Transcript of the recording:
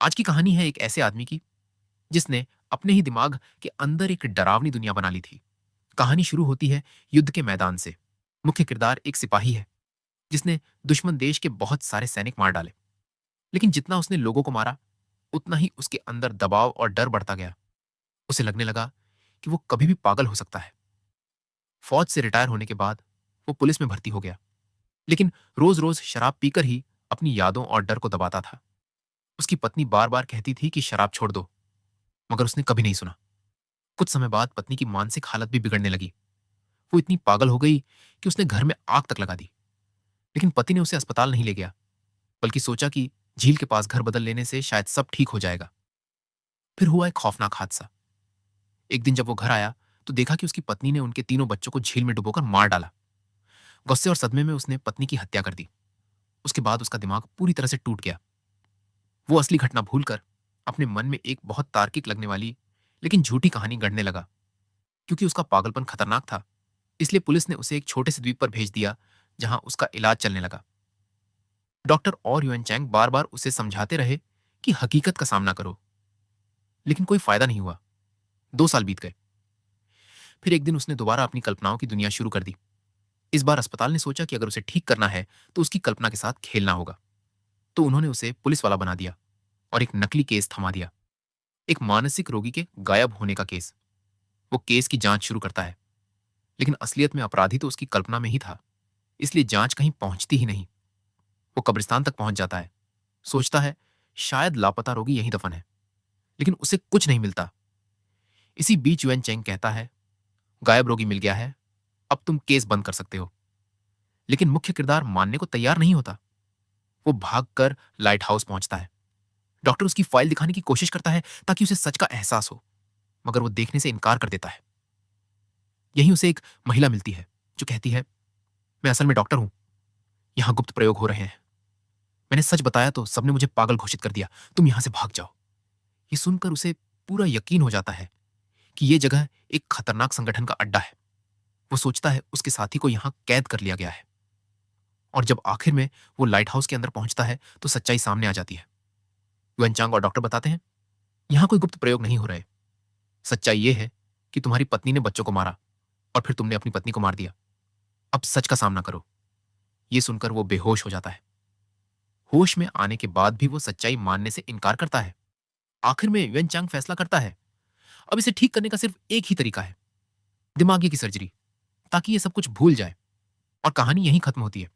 आज की कहानी है एक ऐसे आदमी की जिसने अपने ही दिमाग के अंदर एक डरावनी दुनिया बना ली थी। कहानी शुरू होती है युद्ध के मैदान से। मुख्य किरदार एक सिपाही है जिसने दुश्मन देश के बहुत सारे सैनिक मार डाले। लेकिन जितना उसने लोगों को मारा, उतना ही उसके अंदर दबाव और डर बढ़ता गया। उसे लगने लगा कि वो कभी भी पागल हो सकता है। फौज से रिटायर होने के बाद वो पुलिस में भर्ती हो गया, लेकिन रोज रोज शराब पीकर ही अपनी यादों और डर को दबाता था। उसकी पत्नी बार बार कहती थी कि शराब छोड़ दो, मगर उसने कभी नहीं सुना। कुछ समय बाद पत्नी की मानसिक हालत भी बिगड़ने लगी। वो इतनी पागल हो गई कि उसने घर में आग तक लगा दी। लेकिन पति ने उसे अस्पताल नहीं ले गया, बल्कि सोचा कि झील के पास घर बदल लेने से शायद सब ठीक हो जाएगा। फिर हुआ एक खौफनाक हादसा। एक दिन जब वो घर आया तो देखा कि उसकी पत्नी ने उनके तीनों बच्चों को झील में डुबोकर मार डाला। गुस्से और सदमे में उसने पत्नी की हत्या कर दी। उसके बाद उसका दिमाग पूरी तरह से टूट गया। वो असली घटना भूलकर अपने मन में एक बहुत तार्किक लगने वाली लेकिन झूठी कहानी गढ़ने लगा। क्योंकि उसका पागलपन खतरनाक था, इसलिए पुलिस ने उसे एक छोटे से द्वीप पर भेज दिया, जहां उसका इलाज चलने लगा। डॉक्टर और युएन चैंग बार बार उसे समझाते रहे कि हकीकत का सामना करो, लेकिन कोई फायदा नहीं हुआ। 2 साल बीत गए। फिर एक दिन उसने दोबारा अपनी कल्पनाओं की दुनिया शुरू कर दी। इस बार अस्पताल ने सोचा कि अगर उसे ठीक करना है तो उसकी कल्पना के साथ खेलना होगा। तो उन्होंने उसे पुलिस वाला बना दिया और एक नकली केस थमा दिया। एक मानसिक रोगी के गायब होने का केस। वो केस की जांच शुरू करता है, लेकिन असलियत में अपराधी तो उसकी कल्पना में ही था, इसलिए जांच कहीं पहुंचती ही नहीं। वो कब्रिस्तान तक पहुंच जाता है। सोचता है शायद लापता रोगी यहीं दफन है, लेकिन उसे कुछ नहीं मिलता। इसी बीच युएन चेंग कहता है, गायब रोगी मिल गया है, अब तुम केस बंद कर सकते हो। लेकिन मुख्य किरदार मानने को तैयार नहीं होता। वो भागकर लाइट हाउस पहुंचता है। डॉक्टर उसकी फाइल दिखाने की कोशिश करता है ताकि उसे सच का एहसास हो, मगर वो देखने से इनकार कर देता है। यहीं उसे एक महिला मिलती है जो कहती है, मैं असल में डॉक्टर हूं, यहां गुप्त प्रयोग हो रहे हैं। मैंने सच बताया तो सबने मुझे पागल घोषित कर दिया, तुम यहां से भाग जाओ। ये सुनकर उसे पूरा यकीन हो जाता है कि यह जगह एक खतरनाक संगठन का अड्डा है। वो सोचता है उसके साथी को यहां कैद कर लिया गया है। और जब आखिर में वो लाइट हाउस के अंदर पहुंचता है तो सच्चाई सामने आ जाती है। युएन चांग और डॉक्टर बताते हैं, यहां कोई गुप्त प्रयोग नहीं हो रहे। सच्चाई यह है कि तुम्हारी पत्नी ने बच्चों को मारा और फिर तुमने अपनी पत्नी को मार दिया। अब सच का सामना करो। ये सुनकर वो बेहोश हो जाता है। होश में आने के बाद भी वो सच्चाई मानने से इनकार करता है। आखिर में युएन चांग फैसला करता है, अब इसे ठीक करने का सिर्फ एक ही तरीका है, दिमागी की सर्जरी, ताकि ये सब कुछ भूल जाए। और कहानी यहीं खत्म होती है।